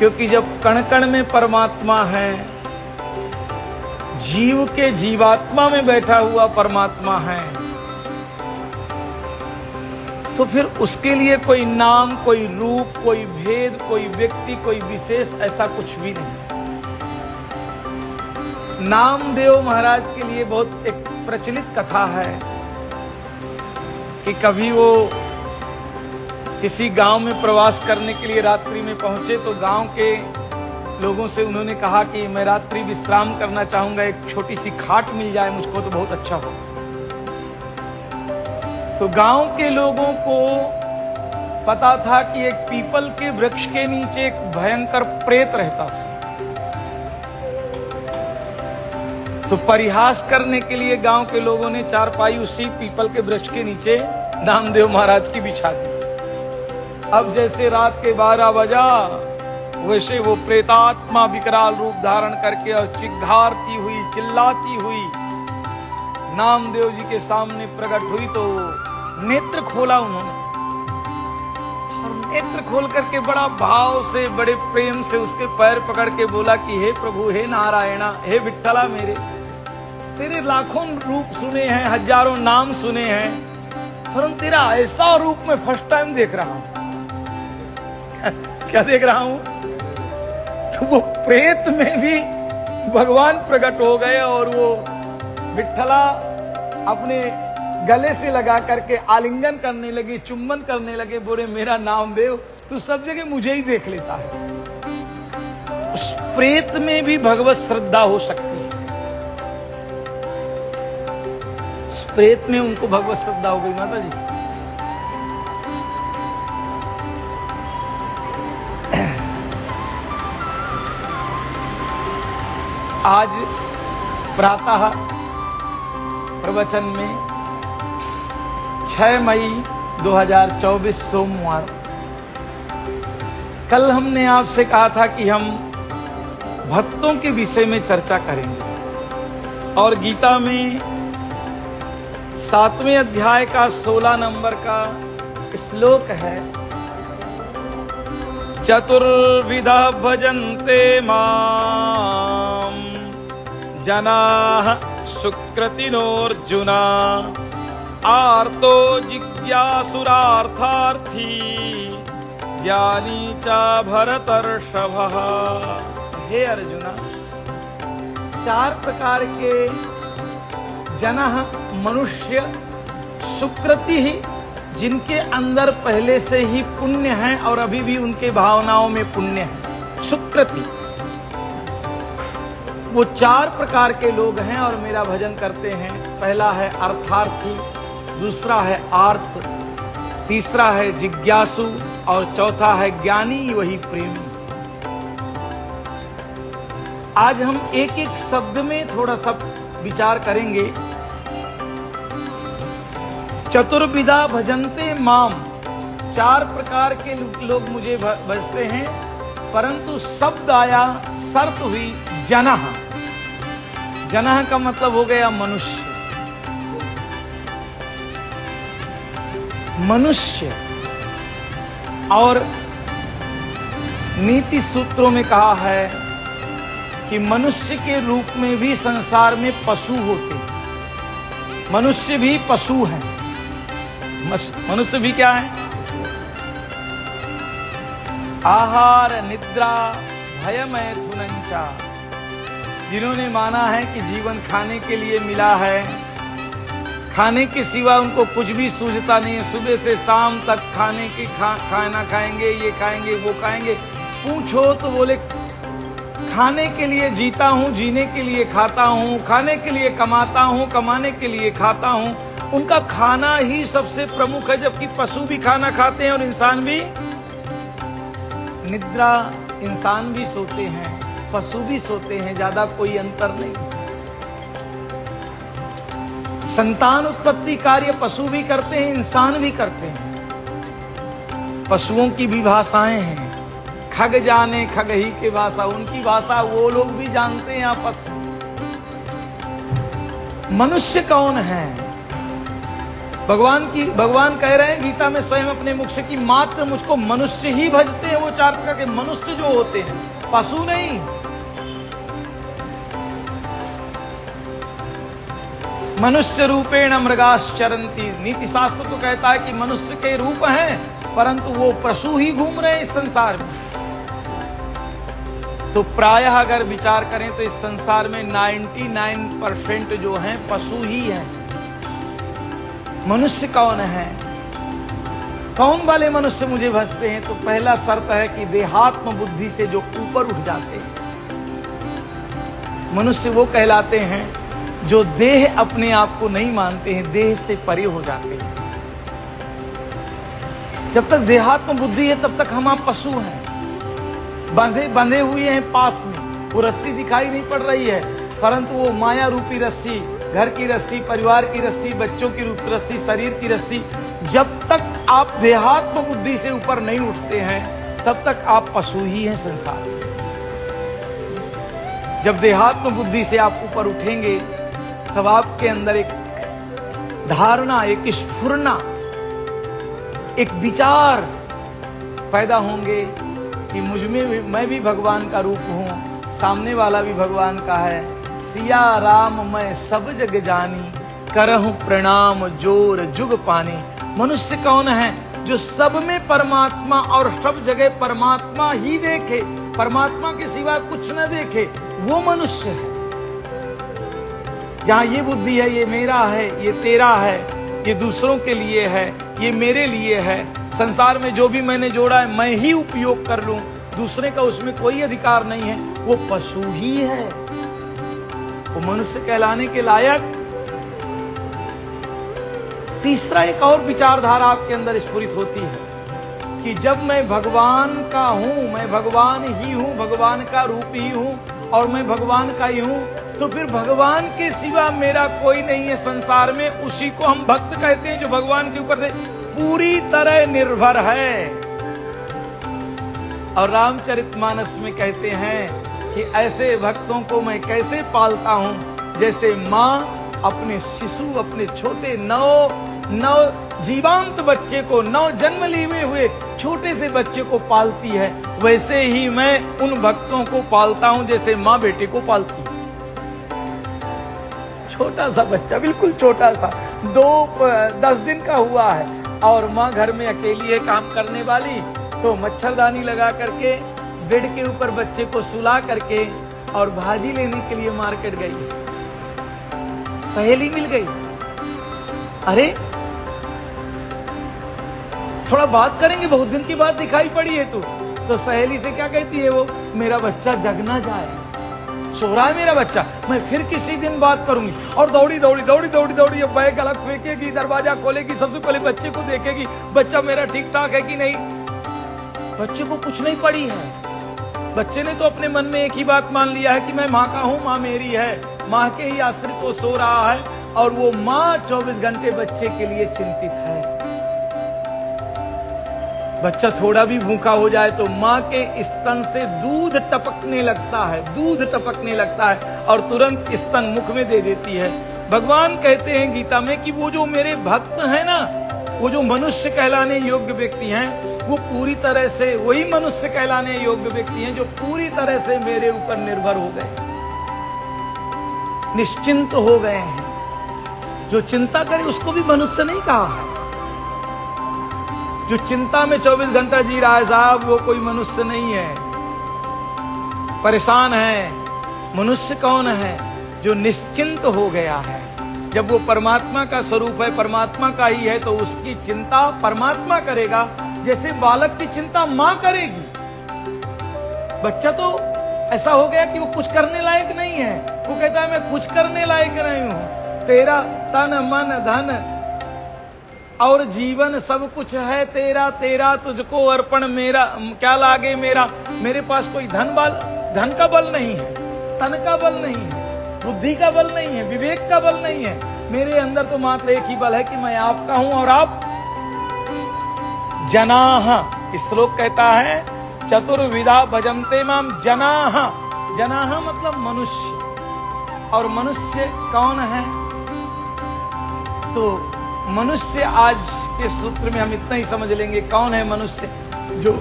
क्योंकि जब कण कण में परमात्मा है, जीव के जीवात्मा में बैठा हुआ परमात्मा है, तो फिर उसके लिए कोई नाम, कोई रूप, कोई भेद, कोई व्यक्ति, कोई विशेष ऐसा कुछ भी नहीं। नामदेव महाराज के लिए बहुत एक प्रचलित कथा है कि कभी वो किसी गांव में प्रवास करने के लिए रात्रि में पहुंचे, तो गांव के लोगों से उन्होंने कहा कि मैं रात्रि विश्राम करना चाहूंगा, एक छोटी सी खाट मिल जाए मुझको तो बहुत अच्छा हो। तो गांव के लोगों को पता था कि एक पीपल के वृक्ष के नीचे एक भयंकर प्रेत रहता था। तो परिहास करने के लिए गांव के लोगों ने चारपाई उसी पीपल के वृक्ष के नीचे नामदेव महाराज की बिछा दी। अब जैसे रात के 12 बजा, वैसे वो प्रेतात्मा विकराल रूप धारण करके और चिघारती हुई, चिल्लाती हुई नामदेव जी के सामने प्रकट हुई। तो नेत्र खोला उन्होंने, और नेत्र खोल करके बड़ा भाव से, बड़े प्रेम से उसके पैर पकड़ के बोला कि हे प्रभु, हे नारायणा, हे विठ्ठला, मेरे तेरे लाखों रूप सुने हैं, हजारों नाम सुने हैं, परंतु तेरा ऐसा रूप मैं फर्स्ट टाइम देख रहा हूं। क्या देख रहा हूं? तो वो प्रेत में भी भगवान प्रकट हो गए और वो विठ्ठला अपने गले से लगा करके आलिंगन करने लगे, चुम्बन करने लगे, बोले मेरा नामदेव तू सब जगह मुझे ही देख लेता है। उस प्रेत में भी भगवत श्रद्धा हो सकती है। उस प्रेत में उनको भगवत श्रद्धा हो गई। माता जी, आज प्रातः प्रवचन में 6 मई 2024 सोमवार, कल हमने आपसे कहा था कि हम भक्तों के विषय में चर्चा करेंगे और गीता में 7वें अध्याय का 16 नंबर का श्लोक है, चतुर्विधा भजन्ते माम जनाः सुकृतिनोऽर्जुना आर्तो जिज्ञासुरार्थार्थी ज्ञानी च भरतर्षभः। हे अर्जुना, 4 प्रकार के जनः मनुष्य, सुकृति ही, जिनके अंदर पहले से ही पुण्य है और अभी भी उनके भावनाओं में पुण्य है, सुकृति, वो 4 प्रकार के लोग हैं और मेरा भजन करते हैं। पहला है अर्थार्थी, दूसरा है आर्त, तीसरा है जिज्ञासु और चौथा है ज्ञानी, वही प्रेमी। आज हम एक एक शब्द में थोड़ा सा विचार करेंगे। चतुर्विधा भजन्ते माम, 4 प्रकार के लोग मुझे भजते हैं, परंतु शब्द आया, शर्त हुई जनः। जनः का मतलब हो गया मनुष्य। मनुष्य, और नीति सूत्रों में कहा है कि मनुष्य के रूप में भी संसार में पशु होते हैं। मनुष्य भी पशु हैं। मनुष्य भी क्या है? आहार निद्रा भय मैथुनंचा, जिन्होंने माना है कि जीवन खाने के लिए मिला है, खाने के सिवा उनको कुछ भी सूझता नहीं है, सुबह से शाम तक खाने की खाना खाएंगे, ये खाएंगे, वो खाएंगे। पूछो तो बोले खाने के लिए जीता हूं, जीने के लिए खाता हूं, खाने के लिए कमाता हूं, कमाने के लिए खाता हूं। उनका खाना ही सबसे प्रमुख है, जबकि पशु भी खाना खाते हैं और इंसान भी। निद्रा, इंसान भी सोते हैं, पशु भी सोते हैं, ज्यादा कोई अंतर नहीं। संतान उत्पत्ति कार्य पशु भी करते हैं, इंसान भी करते हैं। पशुओं की भी भाषाएं हैं, खग जाने खग ही की भाषा, उनकी भाषा वो लोग भी जानते हैं आपस में। मनुष्य कौन है? भगवान कह रहे हैं गीता में स्वयं अपने मुख से कि मात्र मुझको मनुष्य ही भजते हैं। वो 4 प्रकार के मनुष्य जो होते हैं, पशु नहीं। मनुष्य रूपेण मृगाश्चरन्ति। नीति शास्त्र तो कहता है कि मनुष्य के रूप हैं, परंतु वो पशु ही घूम रहे हैं इस संसार में। तो प्रायः अगर विचार करें तो इस संसार में 99% जो हैं पशु ही हैं। मनुष्य कौन है? कौन वाले मनुष्य मुझे भजते हैं? तो पहला शर्त है कि देहात्म बुद्धि से जो ऊपर उठ जाते हैं। मनुष्य वो कहलाते हैं जो देह अपने आप को नहीं मानते हैं, देह से परे हो जाते हैं। जब तक देहात्म बुद्धि है तब तक हम आप पशु हैं, बंधे हुए हैं पास में। वो रस्सी दिखाई नहीं पड़ रही है, परंतु वो माया रूपी रस्सी, घर की रस्सी, परिवार की रस्सी, बच्चों की रस्सी, शरीर की रस्सी, जब तक आप देहात्म बुद्धि से ऊपर नहीं उठते हैं तब तक आप पशु ही हैं संसार में। जब देहात्म बुद्धि से आप ऊपर उठेंगे तब आपके अंदर एक धारणा, एक स्फुरना, एक विचार पैदा होंगे कि मुझ में मैं भी भगवान का रूप हूं, सामने वाला भी भगवान का है। सिया राम मैं सब जग जानी, करहूं प्रणाम जोर जुग पानी। मनुष्य कौन है? जो सब में परमात्मा और सब जगह परमात्मा ही देखे, परमात्मा के सिवा कुछ न देखे, वो मनुष्य है। जहां ये बुद्धि है, ये मेरा है, ये तेरा है, ये दूसरों के लिए है, ये मेरे लिए है, संसार में जो भी मैंने जोड़ा है मैं ही उपयोग कर लूं, दूसरे का उसमें कोई अधिकार नहीं है, वो पशु ही है। वो मनुष्य कहलाने के लायक। तीसरा एक और विचारधारा आपके अंदर स्फुरित होती है कि जब मैं भगवान का हूं, मैं भगवान ही हूं, भगवान का रूप ही हूं और मैं भगवान का ही हूं, तो फिर भगवान के सिवा मेरा कोई नहीं है संसार में। उसी को हम भक्त कहते हैं जो भगवान के ऊपर से पूरी तरह निर्भर है। और रामचरितमानस में कहते हैं कि ऐसे भक्तों को मैं कैसे पालता हूं, जैसे माँ अपने शिशु, अपने छोटे नव जीवांत बच्चे को, नव जन्म लिए हुए छोटे से बच्चे को पालती है, वैसे ही मैं उन भक्तों को पालता हूं जैसे माँ बेटे को पालती है। छोटा सा बच्चा, बिल्कुल छोटा सा, 10 दिन का हुआ है और माँ घर में अकेली है काम करने वाली, तो मच्छरदानी लगा करके बेड के ऊपर बच्चे को सुला करके और भाजी लेने के लिए मार्केट गई। सहेली मिल गई। अरे थोड़ा बात करेंगे, बहुत दिन की बात दिखाई पड़ी है तू। तो सहेली से क्या कहती है वो? मेरा बच्चा जग ना जाए, सो रहा है मेरा बच्चा, मैं फिर किसी दिन बात करूंगी। और दौड़ी अब बैग अलग फेंकेगी, दरवाजा खोलेगी, सबसे पहले बच्चे को देखेगी, बच्चा मेरा ठीक ठाक है कि नहीं। बच्चे को कुछ नहीं पड़ी है। बच्चे ने तो अपने मन में एक ही बात मान लिया है कि मैं माँ का हूं, माँ मेरी है, माँ के ही आश्रित वो सो रहा है और वो माँ 24 घंटे बच्चे के लिए चिंतित है। बच्चा थोड़ा भी भूखा हो जाए तो माँ के स्तन से दूध टपकने लगता है और तुरंत स्तन मुख में दे देती है। भगवान कहते हैं गीता में कि वो जो मेरे भक्त हैं ना, वो जो मनुष्य कहलाने योग्य व्यक्ति हैं, वो पूरी तरह से वही मनुष्य कहलाने योग्य व्यक्ति हैं जो पूरी तरह से मेरे ऊपर निर्भर हो गए, निश्चिंत हो गए हैं। जो चिंता करे उसको भी मनुष्य नहीं कहा है। जो चिंता में 24 घंटा जी रहा है साहब, वो कोई मनुष्य नहीं है, परेशान है। मनुष्य कौन है? जो निश्चिंत हो गया है। जब वो परमात्मा का स्वरूप है, परमात्मा का ही है, तो उसकी चिंता परमात्मा करेगा, जैसे बालक की चिंता मां करेगी। बच्चा तो ऐसा हो गया कि वो कुछ करने लायक नहीं है। वो कहता है मैं कुछ करने लायक नहीं हूं, तेरा तन मन धन और जीवन सब कुछ है तेरा, तेरा तुझको अर्पण मेरा क्या लागे मेरा। मेरे पास कोई धन का बल नहीं है, तन का बल नहीं है, बुद्धि का बल नहीं है, विवेक का बल नहीं है। मेरे अंदर तो मात्र एक ही बल है कि मैं आपका हूं और आप जनाः। इस श्लोक कहता है चतुर्विधा भजन्ते माम जनाः। जनाः मतलब मनुष्य। और मनुष्य कौन है? तो मनुष्य, आज के सूत्र में हम इतना ही समझ लेंगे, कौन है मनुष्य? जो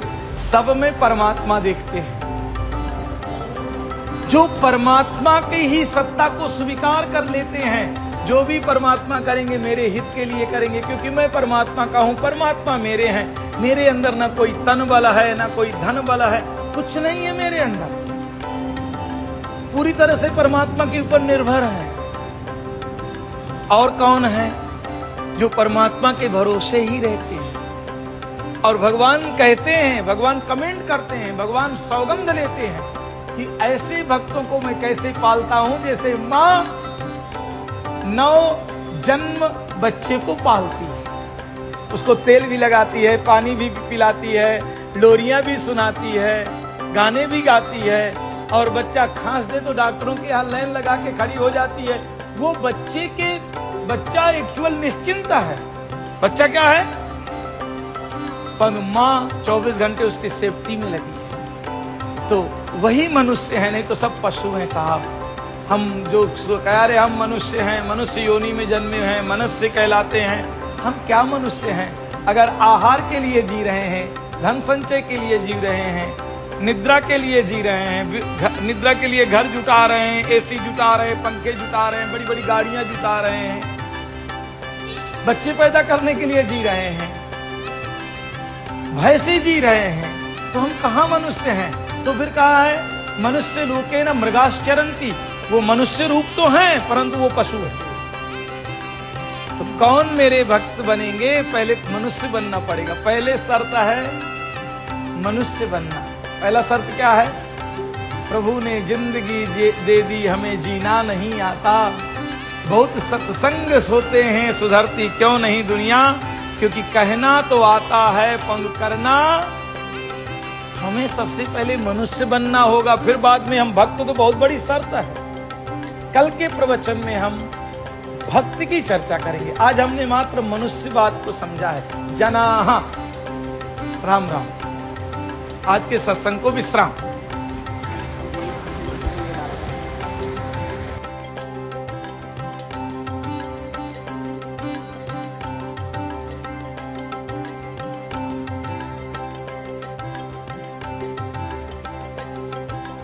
सब में परमात्मा देखते हैं, जो परमात्मा की ही सत्ता को स्वीकार कर लेते हैं। जो भी परमात्मा करेंगे मेरे हित के लिए करेंगे, क्योंकि मैं परमात्मा का हूं, परमात्मा मेरे हैं। मेरे अंदर ना कोई तन बल है, ना कोई धन बल है, कुछ नहीं है मेरे अंदर, पूरी तरह से परमात्मा के ऊपर निर्भर है। और कौन है? जो परमात्मा के भरोसे ही रहते हैं। और भगवान कहते हैं, भगवान कमेंट करते हैं, भगवान सौगंध लेते हैं कि ऐसे भक्तों को मैं कैसे पालता हूं जैसे मां 9 जन्म बच्चे को पालती है। उसको तेल भी लगाती है, पानी भी पिलाती है, लोरियां भी सुनाती है, गाने भी गाती है। और बच्चा खांस दे तो डॉक्टरों के यहाँ लाइन लगा के खड़ी हो जाती है। वो बच्चा एक्चुअल निश्चिंता है। बच्चा क्या है? पर मां 24 घंटे उसकी सेफ्टी में लगी है। तो वही मनुष्य है, नहीं तो सब पशु हैं साहब। हम जो कह रहे हम मनुष्य हैं, मनुष्य योनि में जन्मे हैं, मनुष्य कहलाते हैं। हम क्या मनुष्य हैं? अगर आहार के लिए जी रहे हैं, धन संचय के लिए जी रहे हैं, निद्रा के लिए जी रहे हैं, निद्रा के लिए घर जुटा रहे हैं, एसी जुटा रहे हैं, पंखे जुटा रहे हैं, बड़ी बड़ी गाड़ियां जुटा रहे हैं, बच्चे पैदा करने के लिए जी रहे हैं, भय से जी रहे हैं, तो हम कहाँ मनुष्य हैं? तो फिर कहा है मनुष्य लोके न मृगाश्चरन्ति। वो मनुष्य रूप तो हैं, परंतु वो पशु है। तो कौन मेरे भक्त बनेंगे? पहले मनुष्य बनना पड़ेगा। पहले शर्त है मनुष्य बनना। पहला शर्त क्या है? प्रभु ने जिंदगी दे दी, हमें जीना नहीं आता। बहुत सत्संग सोते हैं, सुधरती क्यों नहीं दुनिया? क्योंकि कहना तो आता है, पंग करना। हमें सबसे पहले मनुष्य बनना होगा, फिर बाद में हम भक्त। तो बहुत बड़ी शर्त है। कल के प्रवचन में हम भक्त की चर्चा करेंगे। आज हमने मात्र मनुष्यवाद को समझा है। जनाः राम राम। आज के सत्संग को विश्राम।